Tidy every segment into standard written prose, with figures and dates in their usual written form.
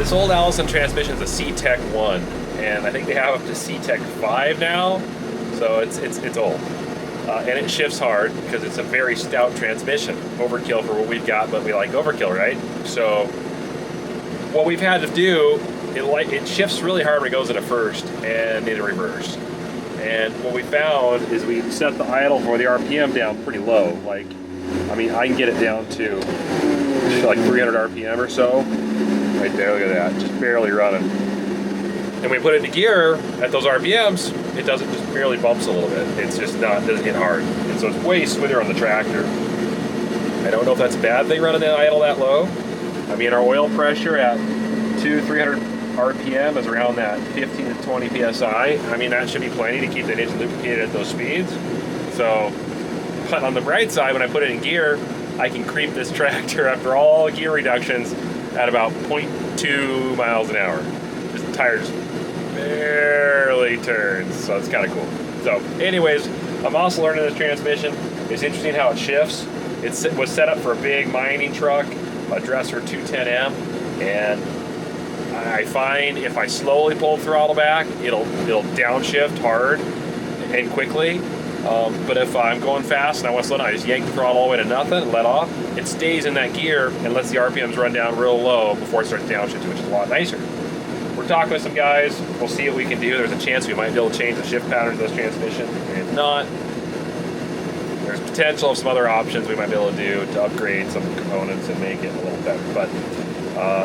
this old Allison transmission is a C-Tech 1, and I think they have up to C-Tech 5 now, so it's old. And it shifts hard because it's a very stout transmission. Overkill for what we've got, but we like overkill, right? So what we've had to do, it shifts really hard when it goes into first and into reverse. And what we found is we set the idle for the RPM down pretty low. Like, I mean, I can get it down to like 300 RPM or so. Right there, look at that, just barely running. And we put it into gear at those RPMs, it doesn't, just barely bumps a little bit. It's just not, it doesn't hit hard. And so it's way smoother on the tractor. I don't know if that's a bad thing running the idle that low. I mean, our oil pressure at 300 RPM is around that 15 to 20 PSI. I mean, that should be plenty to keep that engine lubricated at those speeds. So, but on the bright side, when I put it in gear, I can creep this tractor after all gear reductions at about 0.2 miles an hour. Just the tires barely turns, so it's kind of cool. So anyways, I'm also learning this transmission. It's interesting how it shifts. It was set up for a big mining truck, a Dresser 210M, and I find if I slowly pull the throttle back, it'll downshift hard and quickly. But if I'm going fast and I want to slow down, I just yank the throttle all the way to nothing and let off. It stays in that gear and lets the RPMs run down real low before it starts downshifting, which is a lot nicer. We're talking with some guys. We'll see what we can do. There's a chance we might be able to change the shift patterns of this transmission. And if not, there's potential of some other options we might be able to do to upgrade some components and make it a little better. But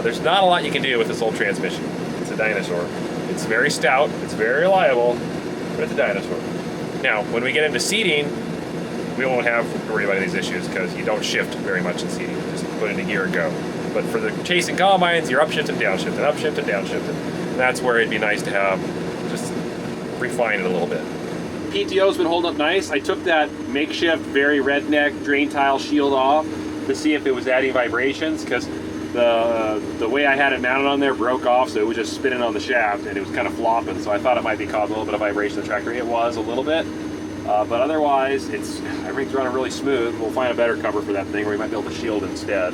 there's not a lot you can do with this old transmission. It's a dinosaur. It's very stout. It's very reliable, but it's a dinosaur. Now, when we get into seating, we won't have to worry about these issues because you don't shift very much in seating. You just put it in gear and go. But for the chasing combines, you're upshifting, downshifting, upshifting, downshifting. And that's where it'd be nice to have, just refine it a little bit. PTO's been holding up nice. I took that makeshift, very redneck drain tile shield off to see if it was adding vibrations because the way I had it mounted on there broke off, so it was just spinning on the shaft and it was kind of flopping. So I thought it might be causing a little bit of vibration in the tractor. It was a little bit, but otherwise everything's running really smooth. We'll find a better cover for that thing, or we might be able to shield instead.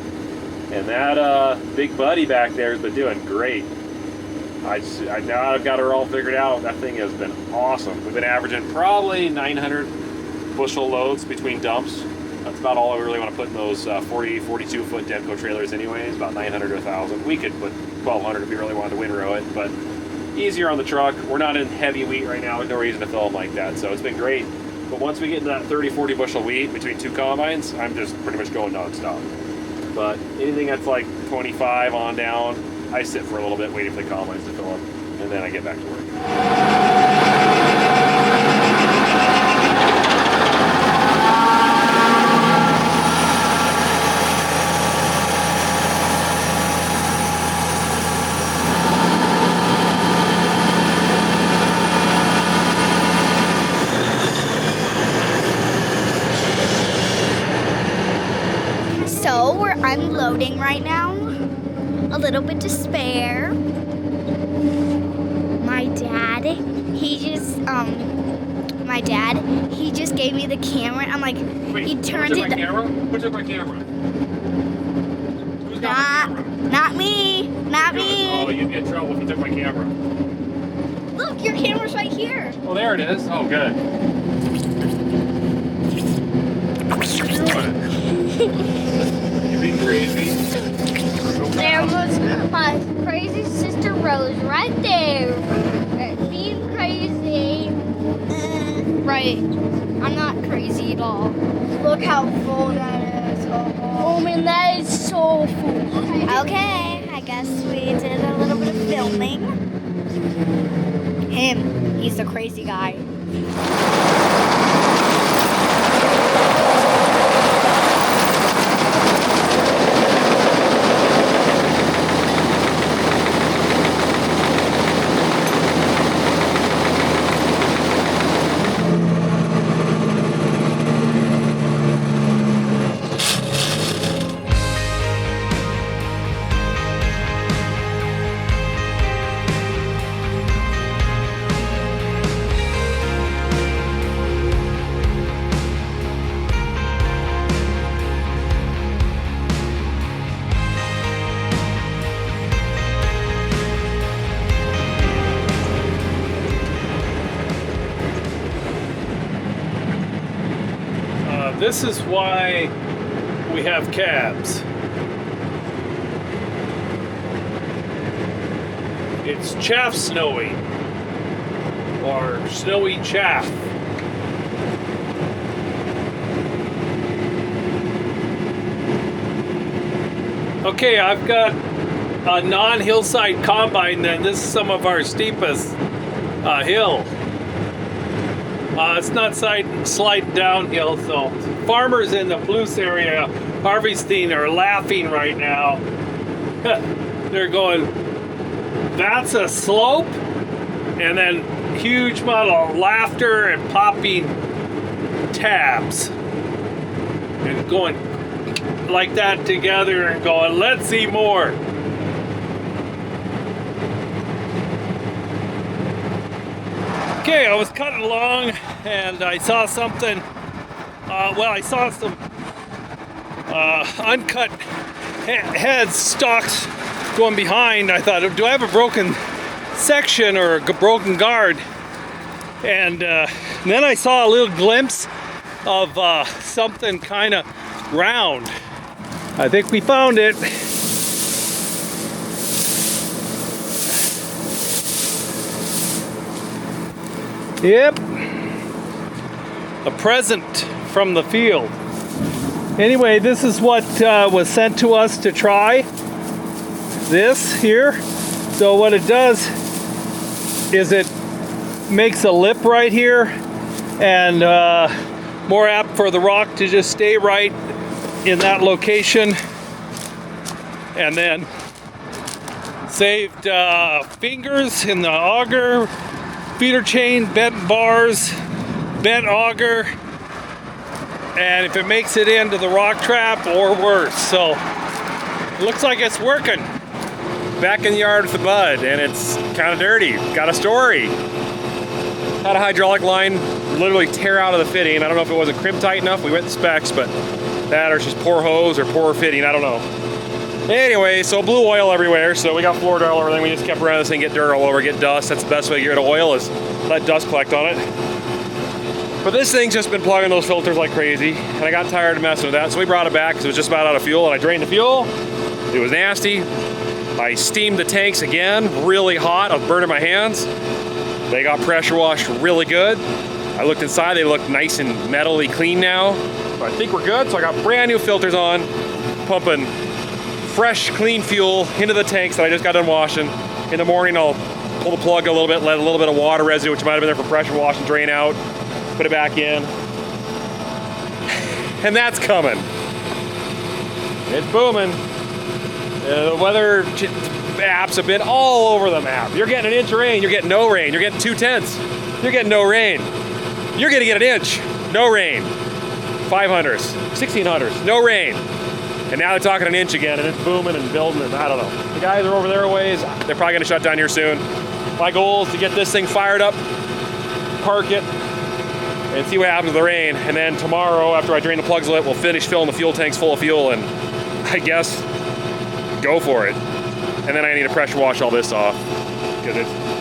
And that big buddy back there has been doing great. Now I've got her all figured out. That thing has been awesome. We've been averaging probably 900 bushel loads between dumps. That's about all I really want to put in those 42 foot Demco trailers anyways, about 900 to 1,000. We could put 1,200 if we really wanted to windrow it, but easier on the truck. We're not in heavy wheat right now. There's no reason to fill them like that, so it's been great. But once we get into that 30, 40 bushel wheat between two combines, I'm just pretty much going nonstop. But anything that's like 25 on down, I sit for a little bit waiting for the combines to fill them, and then I get back to work. So we're unloading right now. A little bit to spare. My dad, he just gave me the camera. I'm like, Wait, he turned it. My camera? Who took my camera? Who's got my camera? Not me. Not me. Oh, you'd get in trouble if you took my camera. Look, your camera's right here. Oh, there it is. Oh, good. What are you doing? You being crazy? There was my crazy sister Rose right there. Being crazy. Right. I'm not crazy at all. Look how full that is. Oh man, that is so full. Okay, I guess we did a little bit of filming. He's the crazy guy. This is why we have cabs. It's chaff snowing, or snowy chaff. Okay, I've got a non-hillside combine, and this is some of our steepest hill. It's not sliding downhill, so farmers in the Palouse area harvesting are laughing right now. They're going, that's a slope? And then huge amount of laughter and popping tabs. And going like that together and going, let's see more. Okay, I was cutting along and I saw something, I saw some uncut heads, stalks going behind. I thought, do I have a broken section or a broken guard? And then I saw a little glimpse of something kind of round. I think we found it. Yep, a present from the field. Anyway, this is what was sent to us to try. This here. So what it does is it makes a lip right here, and more apt for the rock to just stay right in that location. And then saved fingers in the auger, feeder chain, bent bars, bent auger, and if it makes it into the rock trap or worse. So it looks like it's working. Back in the yard with the bud, and it's kind of dirty. Got a story. Had a hydraulic line literally tear out of the fitting. I don't know if it wasn't crimp tight enough. We went to specs, but that or just poor hose or poor fitting. I don't know. Anyway, so blew oil everywhere, so we got floor oil and everything. We just kept running this thing, get dirt all over, get dust. That's the best way to get rid of oil, is let dust collect on it. But this thing's just been plugging those filters like crazy, and I got tired of messing with that, so we brought it back because it was just about out of fuel, and I drained the fuel. It was nasty. I steamed the tanks again, really hot. I was burning my hands. They got pressure washed really good. I looked inside, they look nice and metally clean now. So I think we're good, so I got brand new filters on, pumping fresh, clean fuel into the tanks that I just got done washing. In the morning, I'll pull the plug a little bit, let a little bit of water residue, which might have been there for pressure wash, and drain out, put it back in. And that's coming. It's booming. The weather apps have been all over the map. You're getting an inch of rain, you're getting no rain. You're getting 2/10. You're getting no rain. You're gonna get an inch, no rain. 500s, 1600s, no rain. And now they're talking an inch again, and it's booming and building, and I don't know. The guys are over there a ways. They're probably gonna shut down here soon. My goal is to get this thing fired up, park it, and see what happens with the rain. And then tomorrow, after I drain the plugs lit, we'll finish filling the fuel tanks full of fuel, and I guess go for it. And then I need to pressure wash all this off, because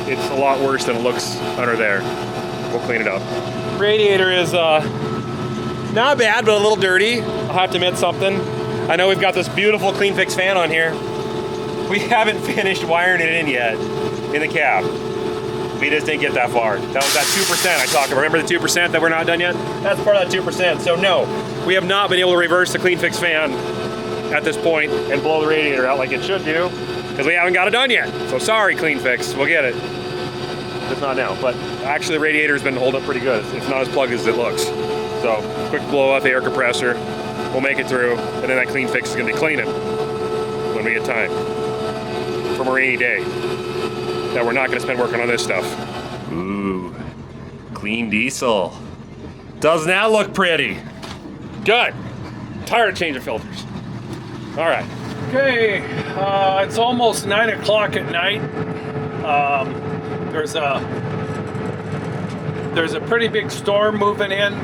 it's a lot worse than it looks under there. We'll clean it up. Radiator is not bad, but a little dirty. I'll have to admit something. I know we've got this beautiful Clean Fix fan on here. We haven't finished wiring it in yet in the cab. We just didn't get that far. That was that 2% I talked about. Remember the 2% that we're not done yet? That's part of that 2%. So no, we have not been able to reverse the Clean Fix fan at this point and blow the radiator out like it should do, because we haven't got it done yet. So sorry, Clean Fix, we'll get it. It's not now, but actually the radiator's been holding up pretty good. It's not as plugged as it looks. So quick blow out the air compressor, we'll make it through, and then that Clean Fix is gonna be cleaning when we get time from a rainy day that we're not gonna spend working on this stuff. Ooh, clean diesel. Doesn't that look pretty? Good. Tired of changing filters. All right. Okay, it's almost 9 o'clock at night. There's a pretty big storm moving in.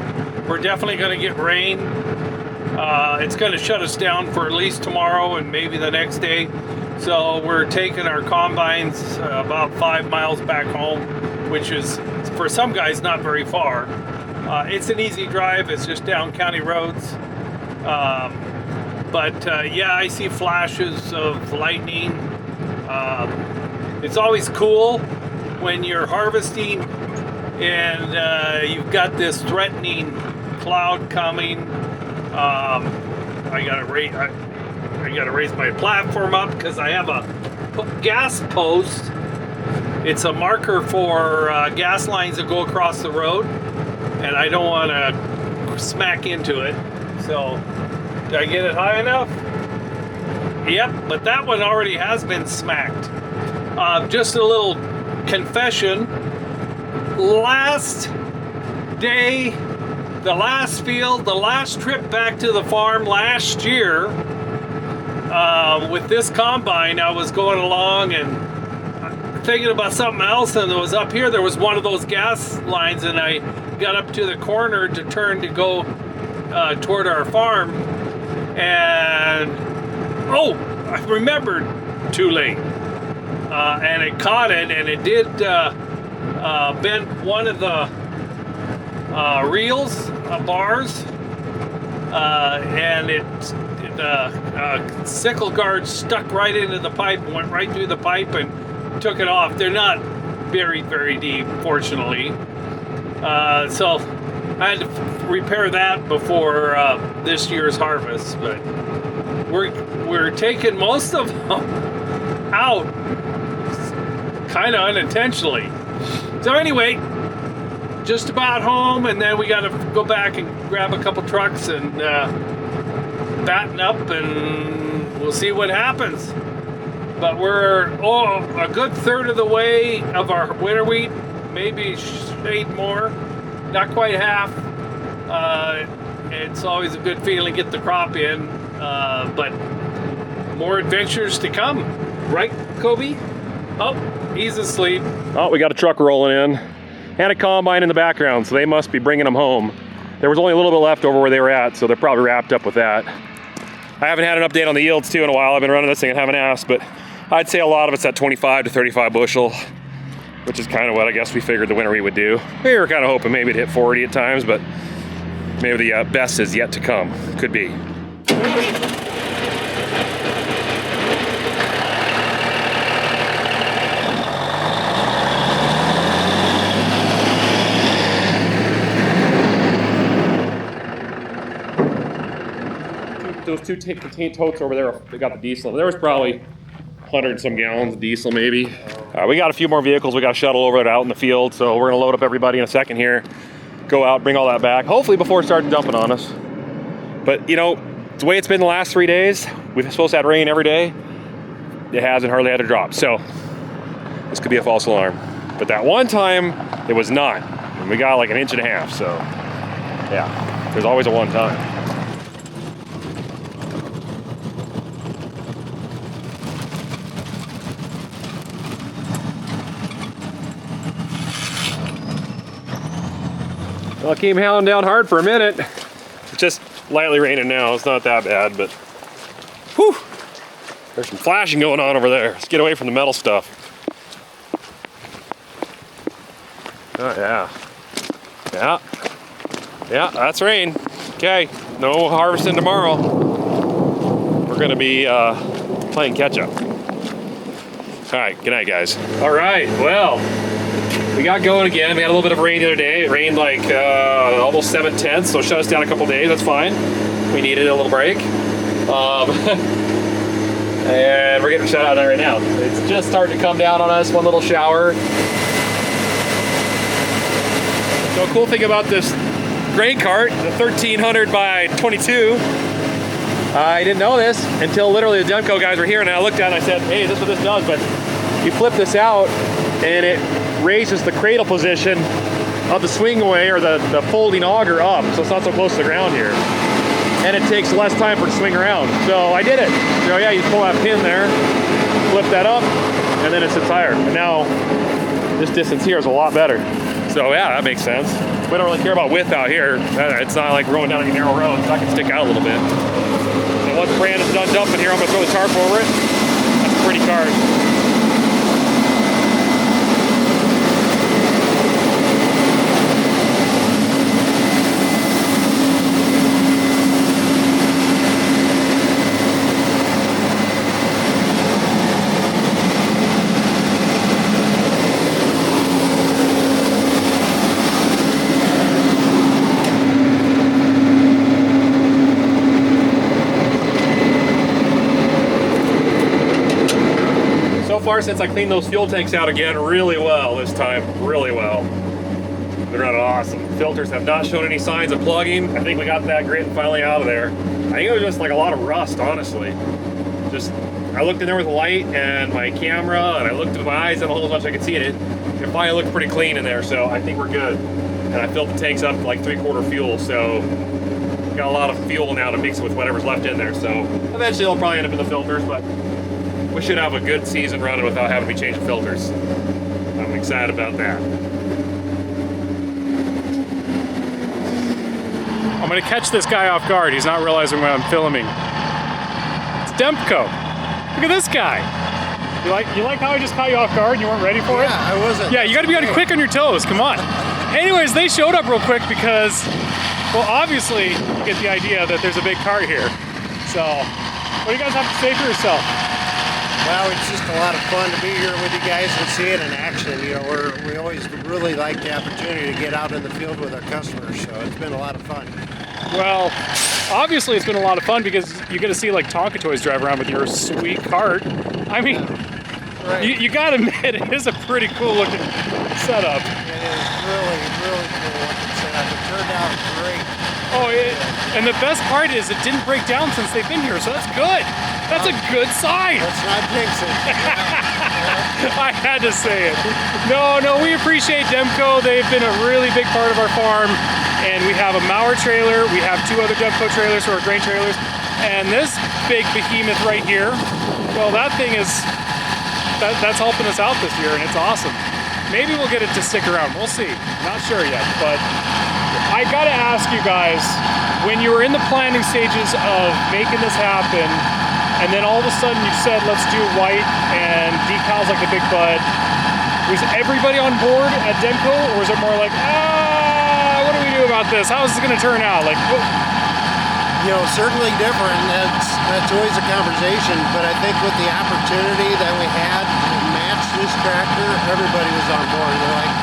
We're definitely going to get rain. It's going to shut us down for at least tomorrow and maybe the next day. So we're taking our combines about 5 miles back home, which is, for some guys, not very far. It's an easy drive. It's just down county roads. Yeah, I see flashes of lightning. It's always cool when you're harvesting and you've got this threatening cloud coming. I gotta raise my platform up because I have a gas post. It's a marker for gas lines that go across the road, and I don't want to smack into it. So, did I get it high enough? Yep, but that one already has been smacked. Just a little confession. Last day, the last field, the last trip back to the farm last year, with this combine, I was going along and thinking about something else, and it was up here, there was one of those gas lines, and I got up to the corner to turn to go toward our farm, and oh, I remembered too late. And it caught it, and it did bend one of the reels, bars, and sickle guard stuck right into the pipe, went right through the pipe and took it off. They're not very, very deep, fortunately. So I had to repair that before this year's harvest, but we're taking most of them out, kind of unintentionally. So anyway, just about home, and then we got to go back and grab a couple trucks and batten up, and we'll see what happens. But we're a good third of the way of our winter wheat, maybe shade more, not quite half. It's always a good feeling to get the crop in, but more adventures to come, right, Kobe? Oh, he's asleep. Oh, we got a truck rolling in and a combine in the background, so they must be bringing them home. There was only a little bit left over where they were at, so they're probably wrapped up with that. I haven't had an update on the yields too in a while. I've been running this thing and haven't asked, but I'd say a lot of it's at 25 to 35 bushel, which is kind of what I guess we figured the winter wheat would do. We were kind of hoping maybe it'd hit 40 at times, but maybe the best is yet to come. Could be. Those two contained totes over there, they got the diesel. There was probably 100 some gallons of diesel maybe. We got a few more vehicles we got to shuttle over that out in the field, so we're gonna load up everybody in a second here, go out, bring all that back, hopefully before it starts dumping on us. But you know, the way it's been the last 3 days, we're supposed to have rain every day. It hasn't hardly had a drop, so this could be a false alarm. But that one time, it was not. And we got like 1.5 inches, so yeah, there's always a one time. Well, it came howling down hard for a minute. It's just lightly raining now. It's not that bad, but whew, there's some flashing going on over there. Let's get away from the metal stuff. Oh yeah. Yeah, that's rain. Okay, no harvesting tomorrow. We're gonna be playing catch up. All right, good night, guys. All right, well, we got going again. We had a little bit of rain the other day. It rained like almost 7/10, so it shut us down a couple days. That's fine. We needed a little break. And we're getting shut out right now. It's just starting to come down on us, one little shower. So a cool thing about this grain cart, the 1300 by 22, I didn't know this until literally the Demco guys were here, and I looked at it and I said, hey, this is what this does, but you flip this out and it raises the cradle position of the swing away or the folding auger up, so it's not so close to the ground here. And it takes less time for it to swing around. So I did it. So yeah, you just pull that pin there, flip that up, and then it sits higher. And now this distance here is a lot better. So yeah, that makes sense. We don't really care about width out here. It's not like we're going down any narrow roads, so I can stick out a little bit. And once Brandon's done dumping here, I'm gonna throw the tarp over it. That's a pretty cart. So far, since I cleaned those fuel tanks out again really well this time, really well. They're running awesome. Filters have not shown any signs of plugging. I think we got that grit finally out of there. I think it was just like a lot of rust, honestly. Just, I looked in there with a light and my camera, and I looked with my eyes and a whole bunch I could see in it. It finally looked pretty clean in there, so I think we're good. And I filled the tanks up to like 3/4 fuel, so got a lot of fuel now to mix with whatever's left in there. So eventually it'll probably end up in the filters, but we should have a good season running without having to be changing filters. I'm excited about that. I'm gonna catch this guy off guard. He's not realizing when I'm filming. It's Demko. Look at this guy. You like how I just caught you off guard and you weren't ready for it? Yeah, I wasn't. Yeah, you gotta be quick on your toes, come on. Anyways, they showed up real quick because, well, obviously you get the idea that there's a big cart here. So, what do you guys have to say for yourself? Well, it's just a lot of fun to be here with you guys and see it in action. You know, we always really like the opportunity to get out in the field with our customers, so it's been a lot of fun. Well, obviously it's been a lot of fun because you get to see like Tonka Toys drive around with your sweet cart. I mean, Right. you gotta admit, it is a pretty cool looking setup. It is really, really cool looking setup. It turned out great. Oh, and the best part is it didn't break down since they've been here, so that's good. That's a good sign. Let's not jinx it. I had to say it. No, we appreciate Demko. They've been a really big part of our farm, and we have a Mauer trailer. We have 2 other Demko trailers for our grain trailers, and this big behemoth right here. Well, that thing is that's helping us out this year, and it's awesome. Maybe we'll get it to stick around. We'll see. Not sure yet, but I gotta ask you guys, when you were in the planning stages of making this happen, and then all of a sudden you said, let's do white and decals like the Big Bud, was everybody on board at Demko, or was it more like, what do we do about this? How is this gonna turn out? Like, You know, certainly different. That's always a conversation, but I think with the opportunity that we had to match this tractor, everybody was on board. They're like,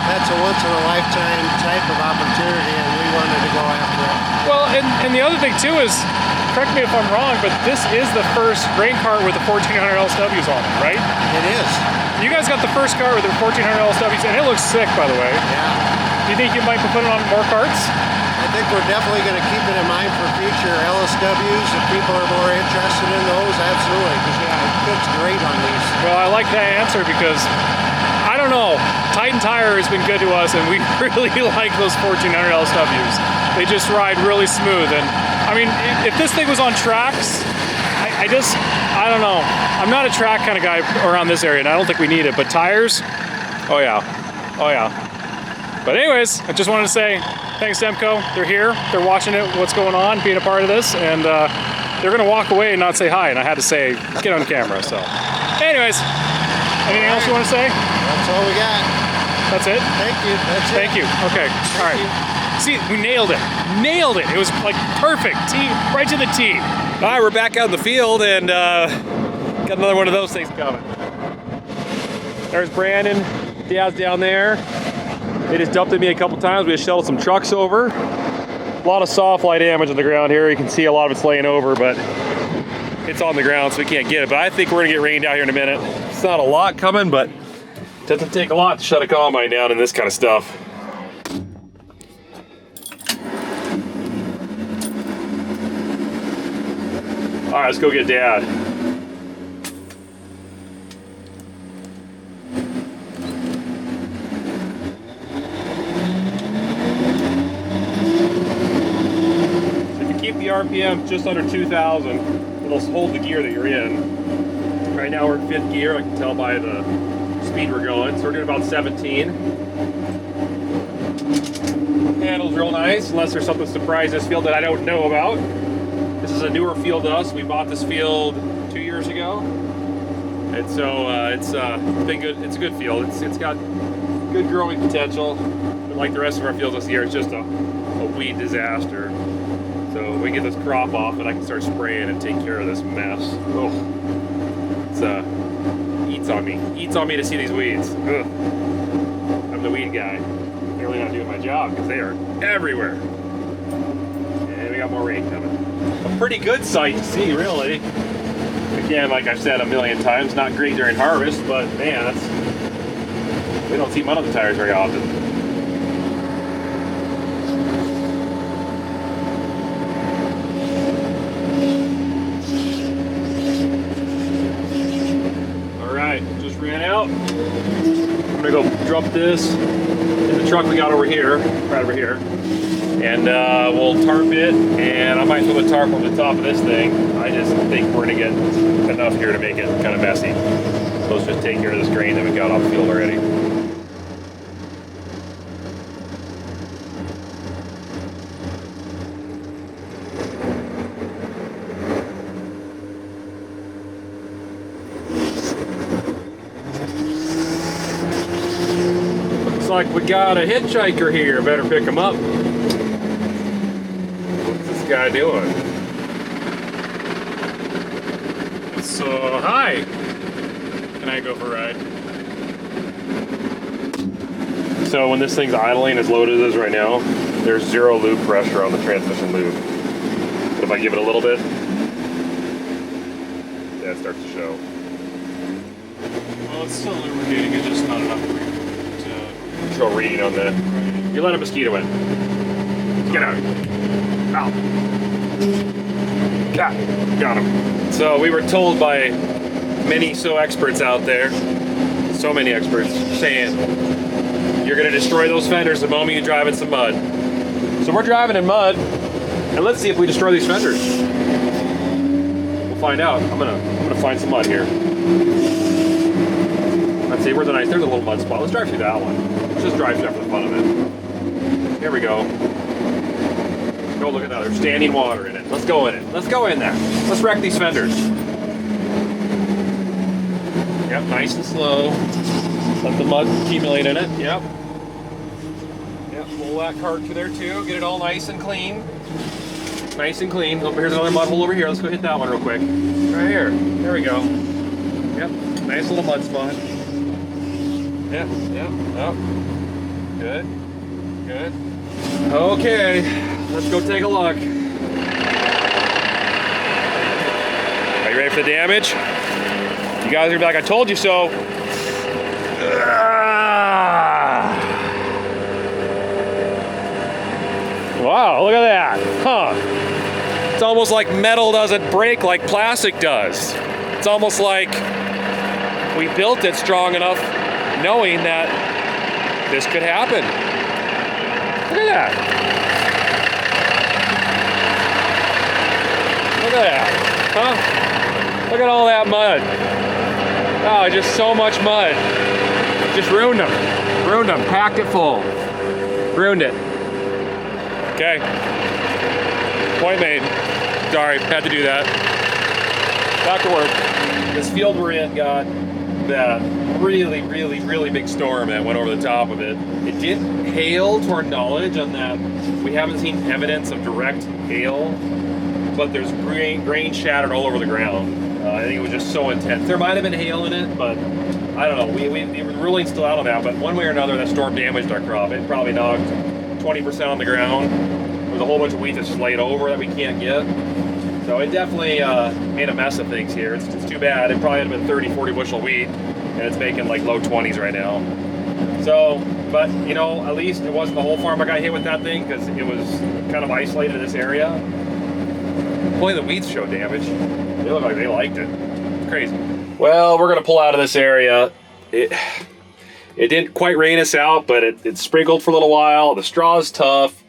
that's a once-in-a-lifetime type of opportunity, and we wanted to go after it. well, and the other thing too is, correct me if I'm wrong, but this is the first grain cart with the 1400 LSWs on it, right? It is. You guys got the first cart with the 1400 LSWs, and it looks sick, by the way. Yeah. Do you think you might be putting on more carts? I think we're definitely going to keep it in mind for future LSWs. If people are more interested in those, absolutely. Because yeah, it fits great on these. Well, I like that answer because, I don't know, Titan Tire has been good to us, and we really like those 1400 LSWs. They just ride really smooth. And I mean, if this thing was on tracks, I don't know. I'm not a track kind of guy around this area, and I don't think we need it. But tires, oh yeah. But anyways, I just wanted to say thanks, Demko. They're here. They're watching it, what's going on, being a part of this, and they're going to walk away and not say hi. And I had to say, get on camera. So, anyways, anything else you want to say? That's all we got. That's it? Thank you. That's it. Thank you. Okay. All right. See, we nailed it. Nailed it. It was like perfect. T, right to the T. All right, we're back out in the field, and got another one of those things coming. There's Brandon. Dad's down there. They just dumped at me a couple times. We just shuttled some trucks over. A lot of sawfly damage on the ground here. You can see a lot of it's laying over, but it's on the ground, so we can't get it. But I think we're gonna get rained out here in a minute. It's not a lot coming, but it doesn't take a lot to shut a combine down in this kind of stuff. All right, let's go get Dad. Keep the RPM just under 2,000. It'll hold the gear that you're in. Right now we're in 5th gear. I can tell by the speed we're going. So we're doing about 17. Handles real nice, unless there's something surprise this field that I don't know about. This is a newer field to us. We bought this field 2 years ago, and so it's been good. It's a good field. It's got good growing potential. But like the rest of our fields this year, it's just a weed disaster. So we get this crop off, and I can start spraying and take care of this mess. Oh, it's eats on me. Eats on me to see these weeds. Ugh. I'm the weed guy. I'm really not doing my job because they are everywhere. And we got more rain coming. A pretty good sight to see, really. We Again, like I've said a million times, not great during harvest, but man, we don't see mud on the tires very often. All right, just ran out. I'm gonna go drop this in the truck we got over here, right over here. And we'll tarp it, and I might throw the tarp over the top of this thing. I just think we're gonna get enough here to make it kind of messy. So let's just take care of this grain that we got off the field already. Looks like we got a hitchhiker here. Better pick him up. Guy doing? So, hi. Can I go for a ride? So when this thing's idling as loaded as it is right now, there's 0 lube pressure on the transmission lube. But if I give it a little bit, yeah, it starts to show. Well, it's still lubricating, it's just not enough to Show reading on the... You let a mosquito in. Get out. Ow. Got him. So we were told by many experts out there, so many experts, saying you're gonna destroy those fenders the moment you drive in some mud. So we're driving in mud, and let's see if we destroy these fenders. We'll find out. I'm gonna find some mud here. Let's see, where's the nice? There's a little mud spot. Let's drive through that one. Let's just drive through that for the fun of it. Here we go. Oh, look at that. There's standing water in it. Let's go in it. Let's go in there. Let's wreck these fenders. Yep, nice and slow. Let the mud accumulate in it. Yep. Yep, pull that cart through there too. Get it all nice and clean. Nice and clean. Oh, here's another mud hole over here. Let's go hit that one real quick. Right here. There we go. Yep, nice little mud spot. Yep, yep, yep. Good. Good. Okay. Let's go take a look. Are you ready for the damage? You guys are gonna be like, I told you so. Wow, look at that. Huh. It's almost like metal doesn't break like plastic does. It's almost like we built it strong enough knowing that this could happen. Look at that. Look at that, huh? Look at all that mud. Oh, just so much mud. Just ruined them. Ruined them, packed it full. Ruined it. Okay. Point made. Sorry, had to do that. Back to work. This field we're in got that really big storm that went over the top of it. It didn't hail to our knowledge on that. We haven't seen evidence of direct hail, but there's grain shattered all over the ground. I think it was just so intense. There might have been hail in it, but I don't know. The ruling's still out on that, but one way or another, that storm damaged our crop. It probably knocked 20% on the ground. There's a whole bunch of wheat that's just laid over that we can't get. So it definitely made a mess of things here. It's too bad. It probably had been 30, 40 bushel wheat, and it's making like low 20s right now. So, but you know, at least it wasn't the whole farm I got hit with that thing, because it was kind of isolated in this area. Only the weeds showed damage. They look like they liked it. It's crazy. Well, we're gonna pull out of this area. It didn't quite rain us out, but it sprinkled for a little while. The straw's tough.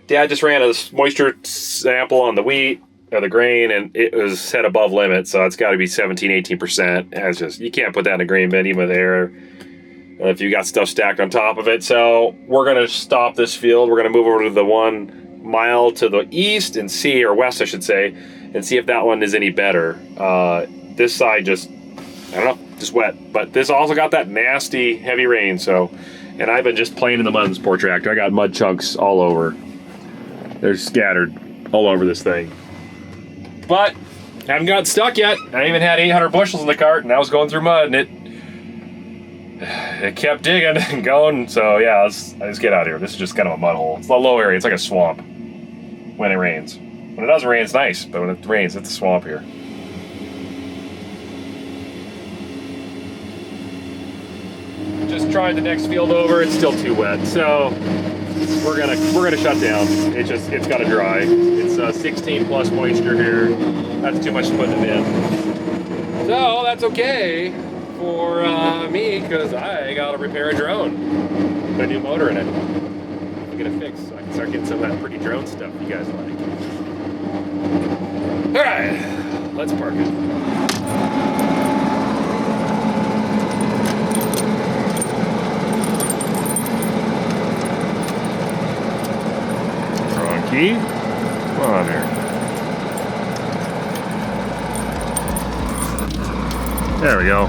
Dad just ran a moisture sample on the wheat, or the grain, and it was set above limit, so it's got to be 17, 18%. It's just, you can't put that in a grain bin even with air if you got stuff stacked on top of it. So we're gonna stop this field. We're gonna move over to the 1 mile to the east and see, or west I should say, and see if that one is any better. This side just, I don't know, just wet. But this also got that nasty heavy rain, so, and I've been just playing in the mud in this poor tractor. I got mud chunks all over. They're scattered all over this thing. But haven't gotten stuck yet. I even had 800 bushels in the cart, and I was going through mud, and it kept digging and going. So yeah, let's get out of here. This is just kind of a mud hole. It's a low area. It's like a swamp when it rains. When it doesn't rain, it's nice, but when it rains, it's a swamp here. Just tried the next field over. It's still too wet, so we're gonna shut down. It's got to dry. It's 16 plus moisture here. That's too much to put them in. So that's okay for me because I gotta repair a drone. Put a new motor in it. I'm gonna fix so I can start getting some of that pretty drone stuff you guys like. All right, let's park it. Key. Come on there. There we go.